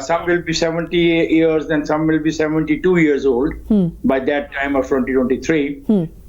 some will be 70 years and some will be 72 years old by that time of 2023.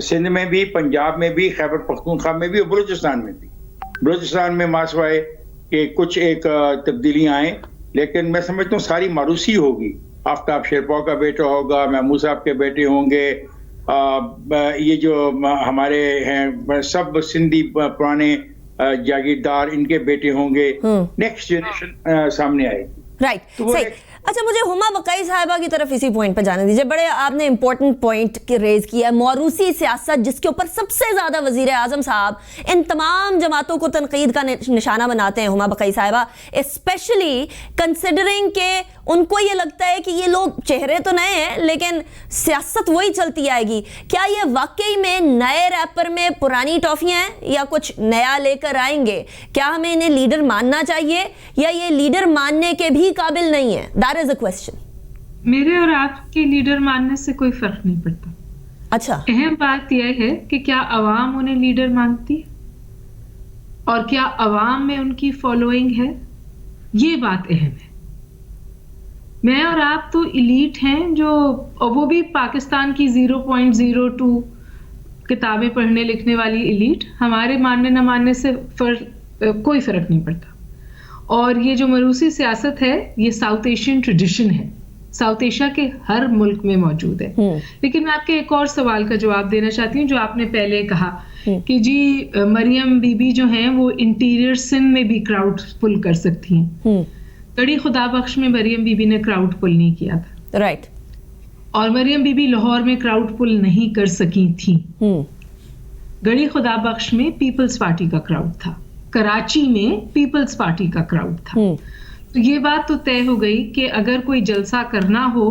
Sindh میں بھی, پنجاب میں بھی, خیبر پختونخوا میں بھی اور بلوچستان میں بھی. بلوچستان میں ماسوائے کہ کچھ ایک تبدیلیاں آئیں, لیکن میں سمجھتا ہوں ساری ماروسی ہوگی. آفتاب شیرپا کا بیٹا ہوگا, محمود صاحب کے بیٹے ہوں گے, یہ جو ہمارے ہیں سب سندھی پرانے جاگیردار, ان کے بیٹے ہوں گے. نیکسٹ جنریشن سامنے آئے گی. رائٹ, صحیح. اچھا, مجھے ہما بقائی صاحبہ کی طرف اسی پوائنٹ پہ جانے دیجیے. بڑے آپ نے امپورٹنٹ پوائنٹ ریز کیا ہے, موروثی سیاست, جس کے اوپر سب سے زیادہ وزیر اعظم صاحب ان تمام جماعتوں کو تنقید کا نشانہ بناتے ہیں. ہما بقائی صاحبہ اسپیشلی کنسیڈرنگ کہ ان کو یہ لگتا ہے کہ یہ لوگ چہرے تو نئے ہیں لیکن سیاست وہی چلتی آئے گی. کیا یہ واقعی میں نئے ریپر میں پرانی ٹافیاں ہیں یا کچھ نیا لے کر آئیں گے؟ کیا ہمیں انہیں لیڈر ماننا چاہیے یا یہ لیڈر ماننے کے بھی قابل نہیں ہے؟ That is a question. میرے اور آپ کے لیڈر ماننے سے کوئی فرق نہیں پڑتا. اچھا, اہم بات یہ ہے کہ کیا عوام انہیں لیڈر مانتی اور کیا عوام میں ان کی فالوئنگ ہے, یہ بات اہم ہے. میں اور آپ تو ایلیٹ ہیں, جو وہ بھی پاکستان کی 0.02 کتابیں پڑھنے لکھنے والی ایلیٹ. ہمارے ماننے نہ ماننے سے کوئی فرق نہیں پڑتا. اور یہ جو موروثی سیاست ہے یہ ساؤتھ ایشین ٹریڈیشن ہے, ساؤتھ ایشیا کے ہر ملک میں موجود ہے. لیکن میں آپ کے ایک اور سوال کا جواب دینا چاہتی ہوں جو آپ نے پہلے کہا کہ جی مریم بی بی جو ہیں وہ انٹیریئر سندھ میں بھی کراؤڈ پل کر سکتی ہیں. گڑھی خدا بخش میں مریم بی بی نے کراؤڈ پل نہیں کیا تھا. رائٹ. اور مریم بی بی لاہور میں کراؤڈ پل نہیں کر سکی تھی. گڑھی خدا بخش میں پیپلز پارٹی کا کراؤڈ تھا, کراچی میں پیپلز پارٹی کا کراؤڈ تھا. تو یہ بات تو طے ہو گئی کہ اگر کوئی جلسہ کرنا ہو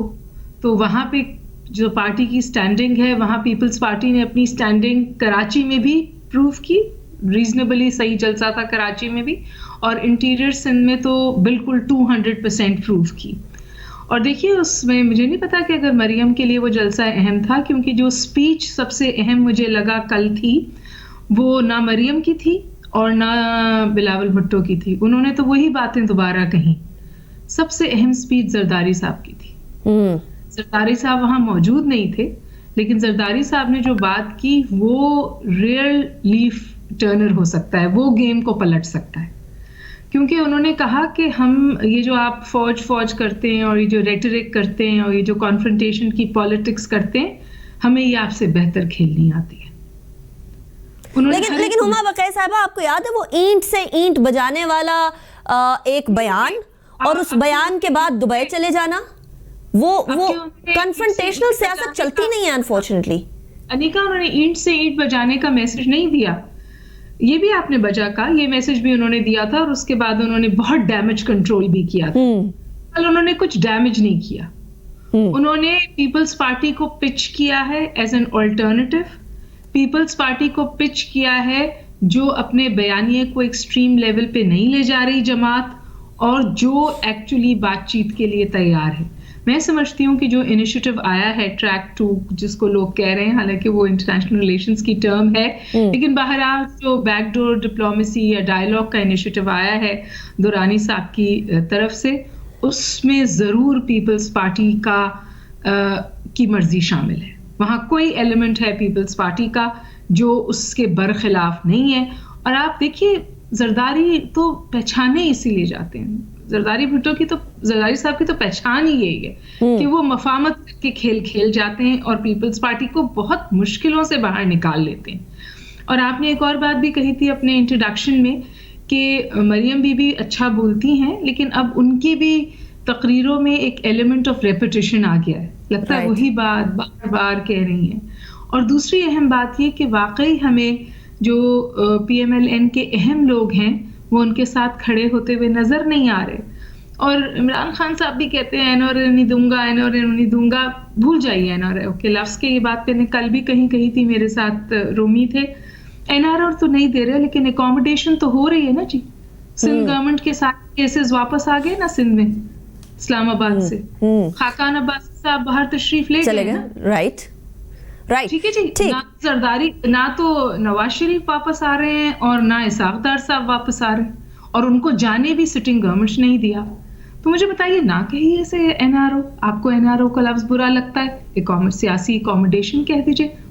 تو وہاں پہ جو پارٹی کی سٹینڈنگ ہے, وہاں پیپلز پارٹی نے اپنی سٹینڈنگ کراچی میں بھی پروف کی. ریزنیبلی صحیح جلسہ تھا کراچی میں بھی, اور انٹیریئر سندھ میں تو بالکل 200% پروف کی. اور دیکھیے اس میں مجھے نہیں پتا کہ اگر مریم کے لیے وہ جلسہ اہم تھا, کیونکہ جو اسپیچ سب سے اہم مجھے لگا کل تھی وہ نہ مریم کی تھی اور نہ بلاول بھٹو کی تھی. انہوں نے تو وہی باتیں دوبارہ کہیں. سب سے اہم اسپیچ زرداری صاحب کی تھی. زرداری صاحب وہاں موجود نہیں تھے, لیکن زرداری صاحب نے جو بات کی وہ ریئل لیف ٹرنر ہو سکتا ہے, وہ گیم کو پلٹ سکتا ہے. کیونکہ انہوں نے کہا کہ ہم یہ جو آپ فوج کرتے ہیں اور یہ جو ریٹرک کرتے ہیں اور یہ جو کانفرنٹیشن کی پالیٹکس کرتے ہیں, ہمیں یہ آپ سے بہتر کھیلنی آتی ہے. لیکن ہما بقائی صاحبہ, آپ کو یاد ہے وہ اینٹ سے اینٹ بجانے والا ایک بیان, اور اس بیان کے بعد دبئی چلے جانا, وہ کنفرنٹیشنل سیاست چلتی نہیں ہے انفارچونیٹلی. انیکا, انہوں نے اینٹ سے اینٹ بجانے کا میسج نہیں دیا. یہ بھی آپ نے بجا کا, یہ میسج بھی انہوں نے دیا تھا, اور اس کے بعد انہوں نے بہت ڈیمیج کنٹرول بھی کیا تھا. کل انہوں نے کچھ ڈیمیج نہیں کیا. انہوں نے پیپلز پارٹی کو پچ کیا ہے as an alternative. Peoples Party کو پچ کیا ہے جو اپنے بیانیے کو ایکسٹریم لیول پہ نہیں لے جا رہی جماعت, اور جو ایکچولی بات چیت کے لیے تیار ہے. میں سمجھتی ہوں کہ جو انیشیٹو آیا ہے ٹریک 2 جس کو لوگ کہہ رہے ہیں, حالانکہ وہ انٹرنیشنل ریلیشنز کی ٹرم ہے, لیکن بہرحال جو بیک ڈور ڈپلومیسی یا ڈائیلاگ کا انیشیٹو آیا ہے دورانی صاحب کی طرف سے, اس میں ضرور پیپلز پارٹی کی مرضی شامل ہے. وہاں کوئی ایلیمنٹ ہے پیپلز پارٹی کا جو اس کے برخلاف نہیں ہے. اور آپ دیکھیے زرداری تو پہچانے اسی لیے جاتے ہیں. زرداری بھٹو کی تو, زرداری صاحب کی تو پہچان ہی یہی ہے کہ وہ مفاہمت کے کھیل کھیل جاتے ہیں اور پیپلز پارٹی کو بہت مشکلوں سے باہر نکال لیتے ہیں. اور آپ نے ایک اور بات بھی کہی تھی اپنے انٹروڈکشن میں کہ مریم بی بی اچھا بولتی ہیں, لیکن اب ان کی بھی تقریروں میں ایک ایلیمنٹ آف ریپیٹیشن آ گیا ہے. لگتا ہے وہی بات بار بار کہہ رہی ہیں. اور دوسری اہم بات یہ کہ واقعی ہمیں جو پی ایم ایل این کے اہم لوگ ہیں وہ ان کے ساتھ کھڑے ہوتے ہوئے نظر نہیں آ رہے. اور عمران خان صاحب بھی کہتے ہیں این آر نہیں دوں گا, این آر نہیں دوں گا. بھول جائیے این آر کے لفظ کے. یہ بات میں نے کل بھی کہی تھی, میرے ساتھ رومی تھے. این آر تو نہیں دے رہے, لیکن اکوموڈیشن تو ہو رہی ہے نا جی. سندھ گورنمنٹ کے ساتھ کیسز واپس آ گئے نا سندھ میں, اسلام آباد سے. خاقان عباس صاحب باہر تشریف لے گئے. رائٹ ٹھیک ہے جی. نہ زرداری, نہ تو نواز شریف واپس آ رہے ہیں اور نہ اسحاق ڈار صاحب واپس آ رہے ہیں, اور ان کو جانے بھی سٹنگ گورنمنٹ نہیں دیا. تو مجھے بتائیے نہ کہیے اسے این آر او. آپ کو این آر او کا لفظ برا لگتا ہے, سیاسی اکوموڈیشن کہہ دیجیے,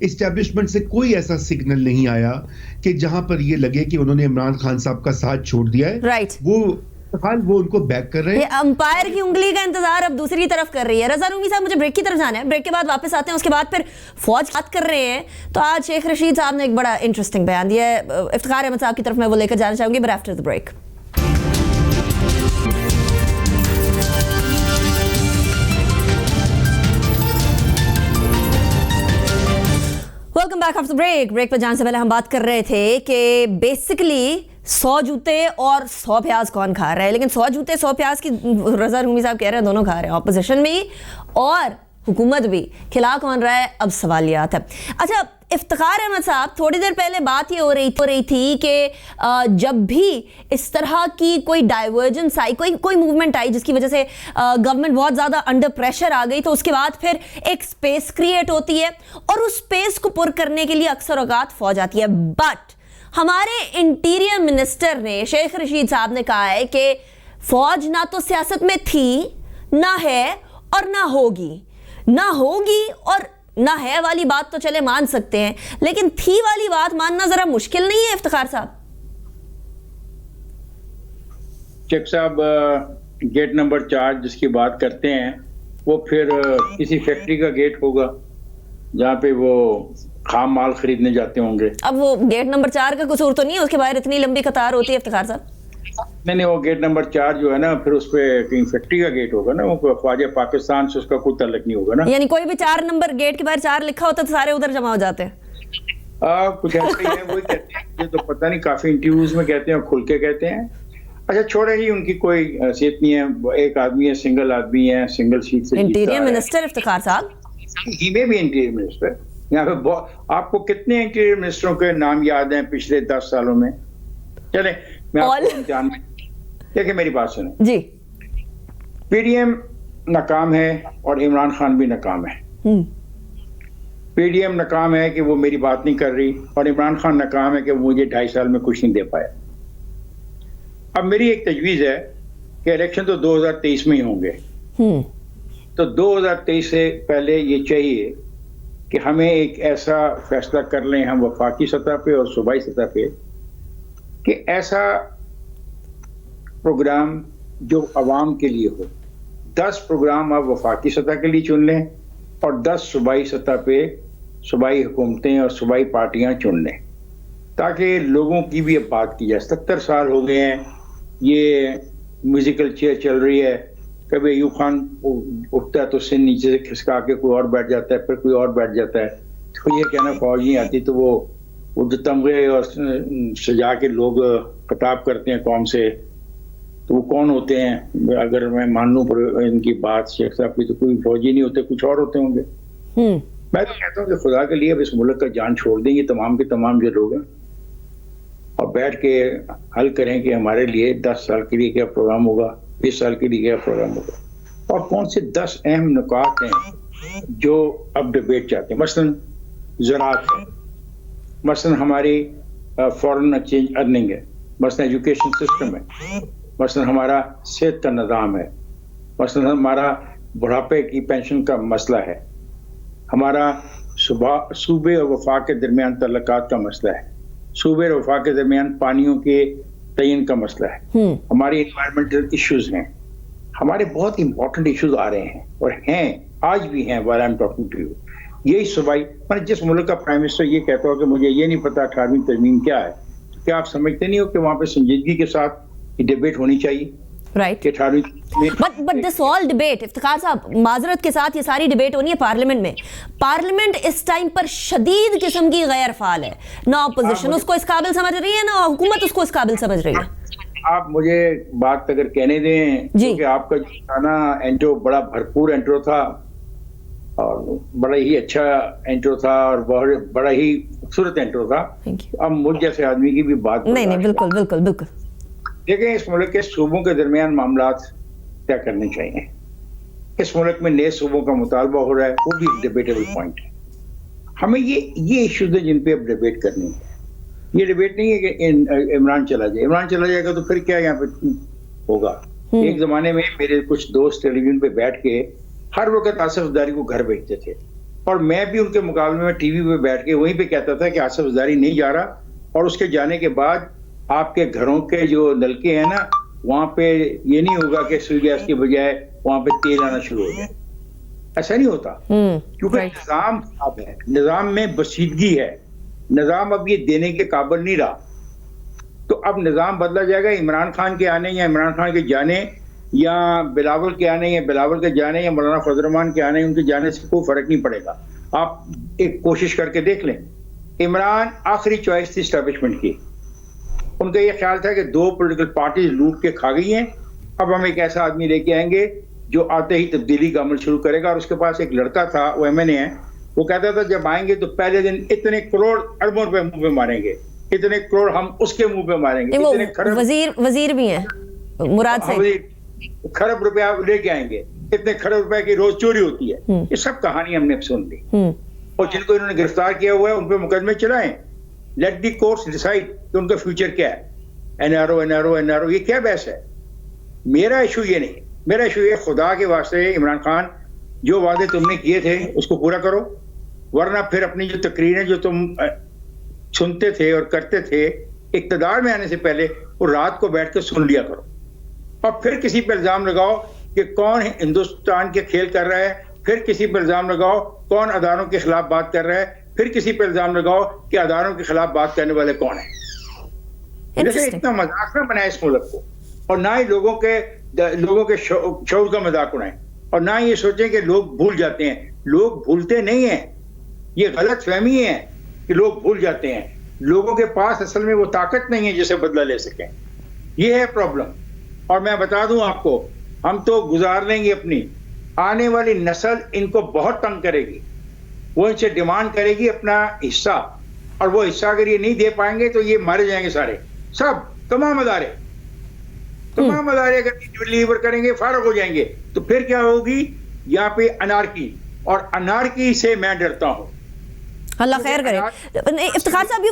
اسٹیبلشمنٹ سے کوئی ایسا سگنل نہیں آیا کہ جہاں پر یہ لگے کہ انہوں نے عمران خان صاحب کا ساتھ چھوڑ دیا ہے. رائٹ. وہ ان کو بیک کر رہے ہیں. یہ امپائر کی انگلی کا انتظار اب دوسری طرف کر رہی ہے. رضا رومی صاحب مجھے بریک کی طرف جانا ہے, بریک کے بعد واپس آتے ہیں, اس کے بعد پھر فوج بات کر رہے ہیں. تو آج شیخ رشید صاحب نے ایک بڑا انٹرسٹنگ بیان دیا ہے, افتخار احمد صاحب کی طرف میں وہ لے کر جانا چاہوں گی, but after the break. Welcome back after break. Break پہ جانے سے پہلے ہم بات کر رہے تھے کہ بیسکلی 100 جوتے اور 100 پیاز کون کھا رہا ہے, لیکن 100 جوتے 100 پیاز کی رضا رومی صاحب کہہ رہے ہیں دونوں کھا رہے ہیں, اپوزیشن بھی اور حکومت بھی. کھلا کون رہا ہے, اب سوالیات ہے. اچھا افتخار احمد صاحب, تھوڑی دیر پہلے بات یہ ہو رہی تھی کہ جب بھی اس طرح کی کوئی ڈائیورجنس آئی, کوئی موومنٹ آئی جس کی وجہ سے گورنمنٹ بہت زیادہ انڈر پریشر آ گئی, تو اس کے بعد پھر ایک سپیس کریٹ ہوتی ہے اور اس سپیس کو پر کرنے کے لیے اکثر اوقات فوج آتی ہے. بٹ ہمارے انٹیریئر منسٹر نے, شیخ رشید صاحب نے کہا ہے کہ فوج نہ تو سیاست میں تھی, نہ ہے اور نہ ہوگی. اور نہ ہے والی بات تو چلے مان سکتے ہیں, لیکن تھی والی بات ماننا ذرا مشکل نہیں ہے افتخار صاحب؟ شیخ صاحب گیٹ نمبر 4 جس کی بات کرتے ہیں وہ پھر کسی فیکٹری کا گیٹ ہوگا جہاں پہ وہ خام مال خریدنے جاتے ہوں گے. اب وہ گیٹ نمبر 4 کا قصور تو نہیں ہے, اس کے باہر اتنی لمبی قطار ہوتی ہے افتخار صاحب؟ نہیں, وہ گیٹ نمبر 4 جو ہے نا, پھر اس پہ کہیں فیکٹری کا گیٹ ہوگا نا, وہ فوج پاکستان سے اس کا کوئی تعلق نہیں ہوگا نا. یعنی کوئی بھی 4 نمبر گیٹ کے باہر 4 لکھا ہوتا تو سارے ادھر جمع ہو جاتے ہیں. کچھ ایسا ہی ہے, وہی کہتے ہیں, یہ تو پتہ نہیں, کافی انٹرویوز میں کہتے ہیں, کھل کے کہتے ہیں. اچھا چھوڑے ہی, ان کی کوئی حیثیت نہیں ہے, ایک آدمی ہے, سنگل آدمی ہے, سنگل سیٹ سے انٹیریئر منسٹر افتخار صاحب, ہی میں بھی انٹیریئر منسٹر. یہاں پہ آپ کو کتنے انٹیریئر منسٹروں کے نام یاد ہیں پچھلے 10 سالوں میں؟ چلیں میں آپ کو امتحان میں, دیکھیں میری بات سنیں جی. پی ڈی ایم ناکام ہے اور عمران خان بھی ناکام ہے. پی ڈی ایم ناکام ہے کہ وہ میری بات نہیں کر رہی, اور عمران خان ناکام ہے کہ وہ مجھے 2.5 سال میں کچھ نہیں دے پایا. اب میری ایک تجویز ہے کہ الیکشن تو 2023 میں ہی ہوں گے, تو 2023 سے پہلے یہ چاہیے کہ ہمیں ایک ایسا فیصلہ کر لیں ہم وفاقی سطح پہ اور صوبائی سطح پہ, کہ ایسا پروگرام جو عوام کے لیے ہو. 10 پروگرام آپ وفاقی سطح کے لیے چن لیں اور 10 صوبائی سطح پہ صوبائی حکومتیں اور صوبائی پارٹیاں چن لیں, تاکہ لوگوں کی بھی اب بات کی جائے. 70 سال ہو گئے ہیں یہ میوزیکل چیئر چل رہی ہے, کبھی ایوب خان اٹھتا ہے تو سن نیچے سے کھسکا کے کوئی اور بیٹھ جاتا ہے, پھر کوئی اور بیٹھ جاتا ہے. تو یہ کہنا فوج نہیں آتی, تو وہ جو تمغے اور سجا کے لوگ خطاب کرتے ہیں قوم سے, تو وہ کون ہوتے ہیں؟ اگر میں مان لوں ان کی بات شیخ صاحب کی, تو کوئی فوجی نہیں ہوتے, کچھ اور ہوتے ہوں گے. میں تو کہتا ہوں کہ خدا کے لیے اب اس ملک کا جان چھوڑ دیں, یہ تمام کے تمام جو لوگ ہیں, اور بیٹھ کے حل کریں کہ ہمارے لیے 10 سال کے لیے کیا پروگرام ہوگا, 20 سال کے لیے کیا پروگرام ہوگا, اور کون سے 10 اہم نکات ہیں جو اب ڈیبیٹ چاہتے ہیں. مثلا زراعت ہے, مثلا ہماری فورن ایکسچینج ارننگ ہے, مثلا ایجوکیشن سسٹم ہے, مثلا ہمارا صحت کا نظام ہے, مثلا ہمارا بڑھاپے کی پینشن کا مسئلہ ہے, ہمارا صوبے اور وفاق کے درمیان تعلقات کا مسئلہ ہے, صوبے اور وفاق کے درمیان پانیوں کے تعین کا مسئلہ ہے, ہماری انوائرمنٹل ایشوز ہیں, ہمارے بہت امپورٹنٹ ایشوز آ رہے ہیں اور ہیں, آج بھی ہیں. while I'm talking to you, یہی صوبائی, میں جس ملک کا پرائم منسٹر یہ کہتا ہو کہ مجھے یہ نہیں پتا 18ویں ترمیم کیا ہے, تو کیا آپ سمجھتے نہیں ہو کہ وہاں پہ سنجیدگی کے ساتھ یہ ڈیبیٹ ہونی چاہیے؟ Right. But this all debate Iftikhar صاحب, معذرت کے ساتھ یہ ساری ڈیبیٹ ہونی ہے پارلیمنٹ میں. پارلیمنٹ اس ٹائم پر شدید قسم کی غیر فعال ہے, نہ اپوزیشن اس کو اس قابل سمجھ رہی ہے, نہ حکومت اس کو اس قابل سمجھ رہی ہے. آپ مجھے بات اگر کہنے دیں, کہ آپ کا جو گانا انٹرو بڑا بھرپور انٹرو تھا, اور بڑا ہی اچھا انٹرو تھا, اور بڑا ہی خوبصورت انٹرو تھا. اب مجھ جیسے آدمی کی بھی بات نہیں, بالکل بالکل بالکل. دیکھیں اس ملک کے صوبوں کے درمیان معاملات طے کرنے چاہیے. اس ملک میں نئے صوبوں کا مطالبہ ہو رہا ہے, وہ بھی ڈیبیٹیبل پوائنٹ ہے. ہمیں یہ ایشوز ہیں جن پہ اب ڈیبیٹ کرنی ہے. یہ ڈیبیٹ نہیں ہے کہ عمران چلا جائے گا تو پھر کیا یہاں پہ ہوگا. ایک زمانے میں میرے کچھ دوست ٹیلی ویژن پہ بیٹھ کے ہر وقت آصف زرداری کو گھر بھیجتے تھے, اور میں بھی ان کے مقابلے میں ٹی وی پہ بیٹھ کے وہیں پہ کہتا تھا کہ آصف زرداری نہیں جا رہا, اور اس کے جانے کے بعد آپ کے گھروں کے جو نلکے ہیں نا وہاں پہ یہ نہیں ہوگا کہ سوئی گیس کی بجائے وہاں پہ تیل آنا شروع ہو جائے. ایسا نہیں ہوتا, کیونکہ نظام خراب ہے, نظام میں بسیدگی ہے, نظام اب یہ دینے کے قابل نہیں رہا. تو اب نظام بدلا جائے گا, عمران خان کے آنے یا عمران خان کے جانے یا بلاول کے آنے یا بلاول کے جانے یا مولانا فضل الرحمان کے آنے, ان کے جانے سے کوئی فرق نہیں پڑے گا. آپ ایک کوشش کر کے دیکھ لیں, عمران آخری چوائس تھی اسٹیبلشمنٹ کی. ان کا یہ خیال تھا کہ 2 پولیٹیکل پارٹیز لوٹ کے کھا گئی ہیں, اب ہم ایک ایسا آدمی لے کے آئیں گے جو آتے ہی تبدیلی کا عمل شروع کرے گا. اور اس کے پاس ایک لڑکا تھا, وہ MNA ہے, وہ کہتا تھا جب آئیں گے تو پہلے دن اتنے کروڑ اربوں روپے منہ پہ ماریں گے, اتنے کروڑ ہم اس کے منہ پہ ماریں گے, وزیر بھی ہیں مراد سے, کھرب روپیہ لے کے آئیں گے, اتنے کھرب روپے کی روز چوری ہوتی ہے. یہ سب کہانی ہم نے سن لی, اور جن کو انہوں نے گرفتار کیا ہوا ہے ان پہ مقدمے چلائیں. لیٹ دی کورٹس ڈیسائیڈ کہ ان کا فیوچر کیا ہے. NRO یہ کیا بحث ہے؟ میرا ایشو یہ نہیں, میرا ایشو یہ خدا کے واسطے عمران خان جو وعدے تم نے کیے تھے اس کو پورا کرو, ورنہ پھر اپنی جو تقریریں جو تم سنتے تھے اور کرتے تھے اقتدار میں آنے سے پہلے, وہ رات کو بیٹھ کے سن لیا کرو, اور پھر کسی پہ الزام لگاؤ کہ کون ہندوستان کے کھیل کر رہا ہے, پھر کسی پہ الزام لگاؤ کون اداروں کے خلاف بات کر رہا ہے, پھر کسی پہ الزام لگاؤ کہ اداروں کے خلاف بات کرنے والے کون ہیں. جیسے اتنا مذاق نہ بنائے اس ملک کو, اور نہ ہی لوگوں کے شعور کا مذاق اڑائیں, اور نہ ہی یہ سوچیں کہ لوگ بھول جاتے ہیں. لوگ بھولتے نہیں ہیں, یہ غلط فہمی ہے کہ لوگ بھول جاتے ہیں. لوگوں کے پاس اصل میں وہ طاقت نہیں ہے جسے بدلہ لے سکیں, یہ ہے پرابلم. اور میں بتا دوں آپ کو, ہم تو گزار لیں گے اپنی, آنے والی نسل ان کو بہت تنگ کرے گی, وہ ان سے ڈیمانڈ کرے گی اپنا حصہ, اور وہ حصہ اگر یہ نہیں دے پائیں گے تو یہ مارے جائیں گے سارے, سب تمام ادارے اگر ڈیلیور کریں گے فارغ ہو جائیں گے. تو پھر کیا ہوگی یہاں پہ انارکی, اور انارکی سے میں ڈرتا ہوں. اللہ خیر کرے. افتخار صاحب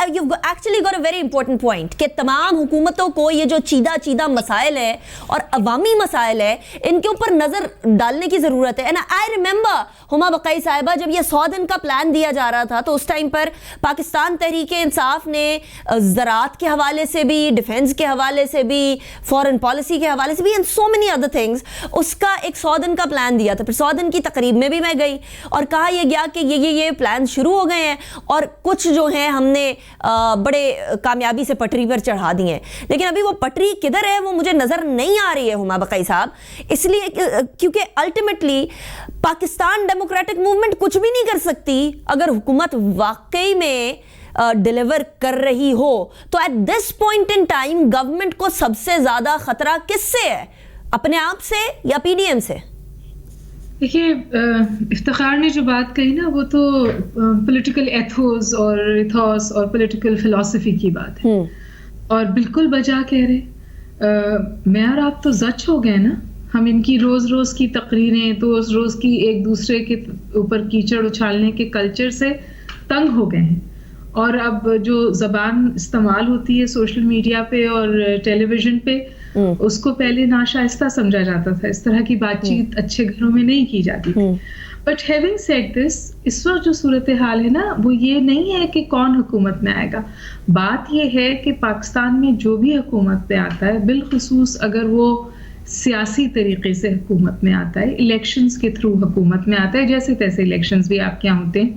you've actually got a very important point کہ تمام حکومتوں کو یہ جو چیدہ مسائل ہے اور عوامی مسائل ہے ان کے اوپر نظر ڈالنے کی ضرورت ہے. And I remember ہما بقائی صاحبہ جب یہ 100 دن کا پلان دیا جا رہا تھا تو اس ٹائم پر پاکستان تحریک انصاف نے زراعت کے حوالے سے بھی, ڈیفنس کے حوالے سے بھی, فورن پالیسی کے حوالے سے بھی, and so many other things, اس کا ایک 100 دن کا پلان دیا تھا. پھر 100 دن کی تقریب میں بھی میں گئی اور کہا یہ گیا کہ یہ پلان شروع ہو گئے ہیں اور کچھ جو ہیں ہم نے بڑے کامیابی سے پٹری پر چڑھا دی ہیں, لیکن ابھی وہ پٹری کدھر ہے وہ مجھے نظر نہیں آ رہی ہے ہما بقائی صاحب. اس لیے کیونکہ الٹیمیٹلی پاکستان ڈیموکریٹک موومنٹ کچھ بھی نہیں کر سکتی اگر حکومت واقعی میں ڈیلیور کر رہی ہو. تو at this point in time government کو سب سے زیادہ خطرہ کس سے ہے, اپنے آپ سے یا PDM سے؟ دیکھیے افتخار نے جو بات کہی نا وہ تو پولیٹیکل ایتھوس اور پولیٹیکل فلسفی کی بات ہے, اور بالکل بجا کہہ رہے. میں اور آپ تو زچ ہو گئے نا, ہم ان کی روز کی تقریریں, روز کی ایک دوسرے کے اوپر کیچڑ اچھالنے کے کلچر سے تنگ ہو گئے ہیں. اور اب جو زبان استعمال ہوتی ہے سوشل میڈیا پہ اور ٹیلی ویژن پہ, اس کو پہلے ناشائستہ سمجھا جاتا تھا, اس طرح کی بات چیت اچھے گھروں میں نہیں کی جاتی تھی. بٹ ہیونگ سیڈ دس, اس وقت جو صورتحال ہے نا وہ یہ نہیں ہے کہ کون حکومت میں آئے گا, بات یہ ہے کہ پاکستان میں جو بھی حکومت پہ آتا ہے, بالخصوص اگر وہ سیاسی طریقے سے حکومت میں آتا ہے, الیکشنز کے تھرو حکومت میں آتا ہے, جیسے تیسے الیکشنز بھی آپ کے یہاں ہوتے ہیں,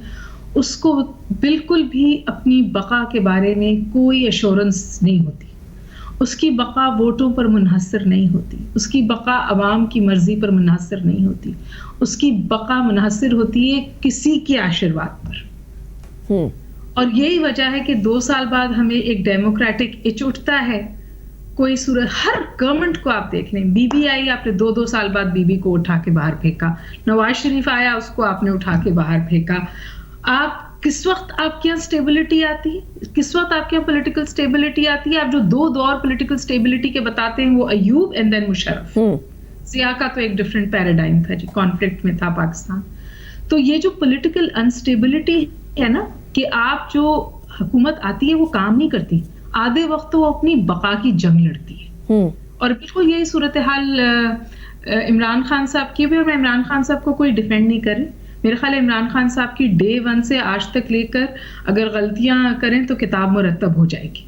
اس کو بالکل بھی اپنی بقا کے بارے میں کوئی ایشورنس نہیں ہوتی. اس کی بقا ووٹوں پر منحصر نہیں ہوتی, اس کی بقا عوام کی مرضی پر منحصر نہیں ہوتی, اس کی بقا منحصر ہوتی ہے کسی کے آشرواد پر. اور یہی وجہ ہے کہ 2 سال بعد ہمیں ایک ڈیموکریٹک اچ اٹھتا ہے. کوئی صورت, ہر گورنمنٹ کو آپ دیکھ لیں, BB آئی, آپ نے 2 سال بعد BB کو اٹھا کے باہر پھینکا. نواز شریف آیا, اس کو آپ نے اٹھا کے باہر پھینکا. آپ کس وقت آپ کے یہاں اسٹیبلٹی آتی ہے, کس وقت آپ کے یہاں پولیٹیکل اسٹیبلٹی آتی ہے؟ آپ جو 2 دور پولیٹیکل اسٹیبلٹی کے بتاتے ہیں وہ ایوب اینڈ دین مشرف. ضیاء کا تو ایک ڈفرینٹ پیراڈائم تھا جی, کانفلکٹ میں تھا پاکستان. تو یہ جو پولیٹیکل انسٹیبلٹی ہے نا, کہ آپ جو حکومت آتی ہے وہ کام نہیں کرتی, آدھے وقت وہ اپنی بقا کی جنگ لڑتی ہے. اور بالکل یہی صورتحال عمران خان صاحب کی بھی, اور میں عمران خان صاحب کو کوئی ڈیفینڈ نہیں کر رہی, میرے خیال ہے عمران خان صاحب کی ڈے 1 سے آج تک لے کر اگر غلطیاں کریں تو کتاب مرتب ہو جائے گی.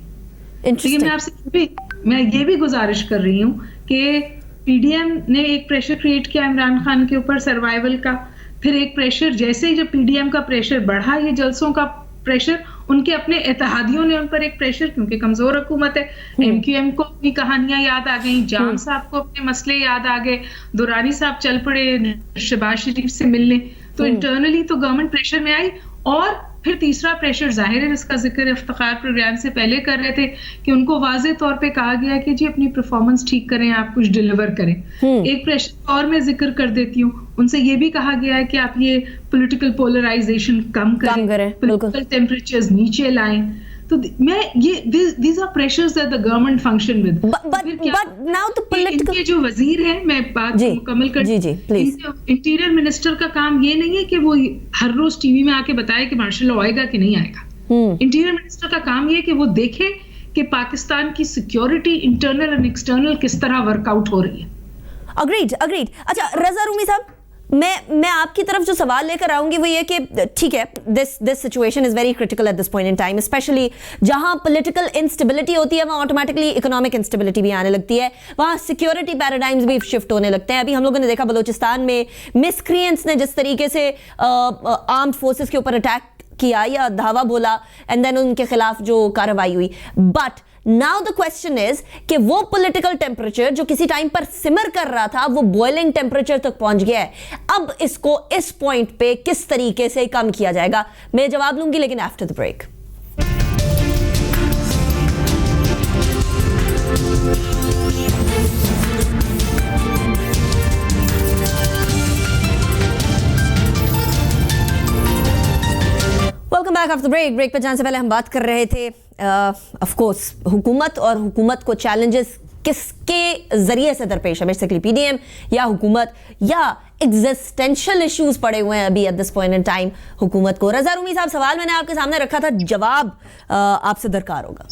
لیکن میں آپ سے میں یہ بھی گزارش کر رہی ہوں کہ پی ڈی ایم نے ایک پریشر کریٹ کیا عمران خان کے اوپر سروائیول کا, پھر ایک پریشر جیسے ہی جب پی ڈی ایم کا پریشر بڑھا, یہ جلسوں کا پریشر, ان کے اپنے اتحادیوں نے ان پر ایک پریشر, کیونکہ کمزور حکومت ہے, ایم کیو ایم کو اپنی کہانیاں یاد آ گئیں, جام صاحب کو اپنے مسئلے یاد آ گئے, دورانی صاحب چل پڑے شہباز شریف سے ملنے, تو انٹرنلی تو گورنمنٹ پریشر میں آئی. اور پھر تیسرا پریشر ظاہر ہے جس کا ذکر افتخار پروگرام سے پہلے کر رہے تھے کہ ان کو واضح طور پہ کہا گیا کہ جی اپنی پرفارمنس ٹھیک کریں, آپ کچھ ڈیلیور کریں. ایک پریشر اور میں ذکر کر دیتی ہوں, ان سے یہ بھی کہا گیا ہے کہ آپ یہ پولیٹیکل پولرائزیشن کم کریں, پولیٹیکل ٹیمپریچرز نیچے لائیں. تو میں یہ these are pressures that the government function with. But now the political ان کے جو وزیر ہیں, میں بات مکمل کر, انٹیریئر منسٹر کا کام یہ نہیں ہے کہ وہ ہر روز ٹی وی میں آ کے بتائے کہ مارشل لا آئے گا کہ نہیں آئے گا. انٹیریئر منسٹر کا کام یہ ہے کہ وہ دیکھے کہ پاکستان کی سیکیورٹی انٹرنل اور ایکسٹرنل کس طرح ورک آؤٹ ہو رہی ہے. اگریڈ. اچھا رضا رومی صاحب, میں آپ کی طرف جو سوال لے کر آؤں گی وہ یہ کہ ٹھیک ہے, this situation is very critical at this point in time, especially جہاں پولیٹیکل انسٹیبلٹی ہوتی ہے وہاں آٹومیٹکلی اکنامک انسٹیبلٹی بھی آنے لگتی ہے, وہاں سیکیورٹی پیراڈائمز بھی شفٹ ہونے لگتے ہیں. ابھی ہم لوگوں نے دیکھا بلوچستان میں مسکرینٹس نے جس طریقے سے آرمڈ فورسز کے اوپر اٹیک کیا یا دھاوا بولا, اینڈ دین ان کے خلاف جو کارروائی ہوئی. But now the question is کہ وہ پولیٹیکل ٹیمپریچر جو کسی ٹائم پر سمر کر رہا تھا وہ بوائلنگ ٹیمپریچر تک پہنچ گیا ہے. اب اس کو اس پوائنٹ پہ کس طریقے سے کم کیا جائے گا, میں جواب لوں گی لیکن after the break. Welcome back after break. Break پہ جانے سے پہلے ہم بات کر رہے تھے آف کورس حکومت اور حکومت کو چیلنجز کس کے ذریعے سے درپیش ہے, بیسیکلی پی ڈی ایم یا حکومت, یا ایگزسٹینشل ایشوز پڑے ہوئے ہیں ابھی at this point in time حکومت کو. رضا رومی صاحب, سوال میں نے آپ کے سامنے رکھا تھا, جواب آپ سے درکار ہوگا.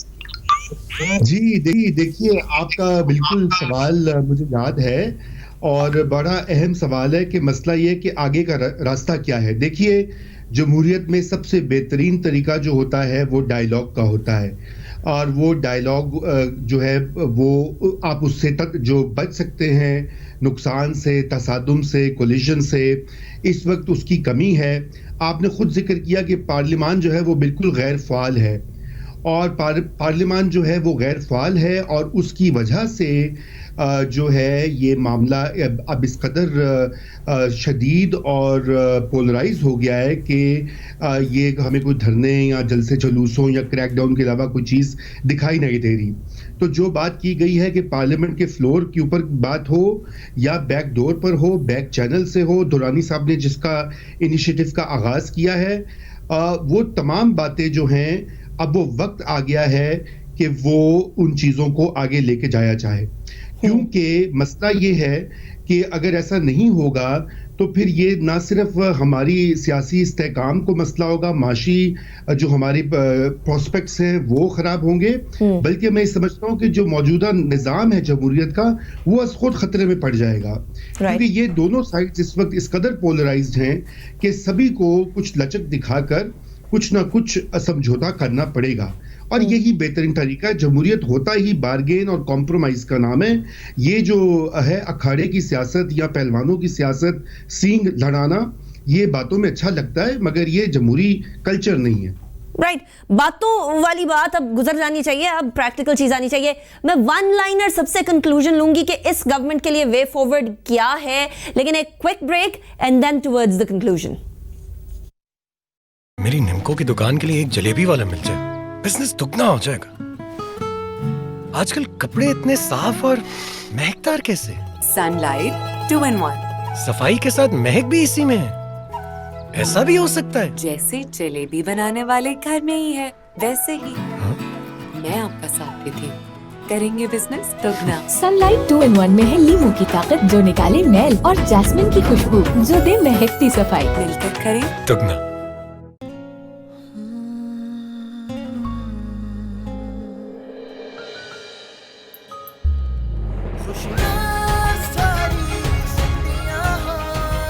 جی دیکھیے, آپ کا بالکل سوال مجھے یاد ہے اور بڑا اہم سوال ہے کہ مسئلہ یہ کہ آگے کا راستہ کیا ہے. دیکھیے, جمہوریت میں سب سے بہترین طریقہ جو ہوتا ہے وہ ڈائیلاگ کا ہوتا ہے, اور وہ ڈائیلاگ جو ہے وہ آپ اس سے تک جو بچ سکتے ہیں نقصان سے, تصادم سے, کولیشن سے, اس وقت اس کی کمی ہے. آپ نے خود ذکر کیا کہ پارلیمان جو ہے وہ بالکل غیر فعال ہے, اور پارلیمان جو ہے وہ غیر فعال ہے, اور اس کی وجہ سے جو ہے یہ معاملہ اب اس قدر شدید اور پولرائز ہو گیا ہے کہ یہ ہمیں کوئی دھرنے یا جلسے جلوسوں یا کریک ڈاؤن کے علاوہ کوئی چیز دکھائی نہیں دے رہی. تو جو بات کی گئی ہے کہ پارلیمنٹ کے فلور کے اوپر بات ہو یا بیک ڈور پر ہو, بیک چینل سے ہو, دورانی صاحب نے جس کا انیشیٹو کا آغاز کیا ہے, وہ تمام باتیں جو ہیں اب وہ وقت آ گیا ہے کہ وہ ان چیزوں کو آگے لے کے جایا جائے. کیونکہ مسئلہ یہ ہے کہ اگر ایسا نہیں ہوگا تو پھر یہ نہ صرف ہماری سیاسی استحکام کو مسئلہ ہوگا, معاشی جو ہماری پراسپیکٹس ہیں وہ خراب ہوں گے, بلکہ میں سمجھتا ہوں کہ جو موجودہ نظام ہے جمہوریت کا وہ از خود خطرے میں پڑ جائے گا. کیونکہ یہ دونوں سائڈز اس وقت اس قدر پولرائزڈ ہیں کہ سبھی کو کچھ لچک دکھا کر کچھ نہ کچھ سمجھوتا کرنا پڑے گا, اور یہی بہترین طریقہ ہے. جمہوریت ہوتا ہی بارگین اور کمپرومائز کا نام ہے. یہ جو ہے اکھاڑے کی سیاست یا پہلوانوں کی سیاست, سینگ لڑانا, یہ باتوں میں اچھا لگتا ہے مگر یہ جمہوری کلچر نہیں ہے. رائٹ, باتوں والی بات اب گزر جانی چاہیے, اب پریکٹیکل چیز آنی چاہیے. میں ون لائنر سب سے کنکلوژن لوں گی کہ اس گورنمنٹ کے لیے وے فارورڈ کیا ہے, لیکن ایک quick break and then towards the conclusion. میری نمکو کی دکان کے لیے ایک جلیبی والا مل جائے, بزنس دگنا ہو جائے گا. آج کل کپڑے اتنے صاف اور مہکدار کیسے؟ Sun light 2-in-1. صفائی کے ساتھ مہک بھی اسی میں ہے. ایسا بھی ہو سکتا ہے جیسے جلیبی بنانے والے گھر میں ہی ہے ویسے ہی. میں آپ کا ساتھ بھی تھی, کریں گے بزنس دگنا. سن لائٹ 2-in-1 میں ہے لیمو کی طاقت جو نکالے میل, اور جاسمین کی خوشبو جو دے مہکتی صفائی. مل کر کریں دگنا.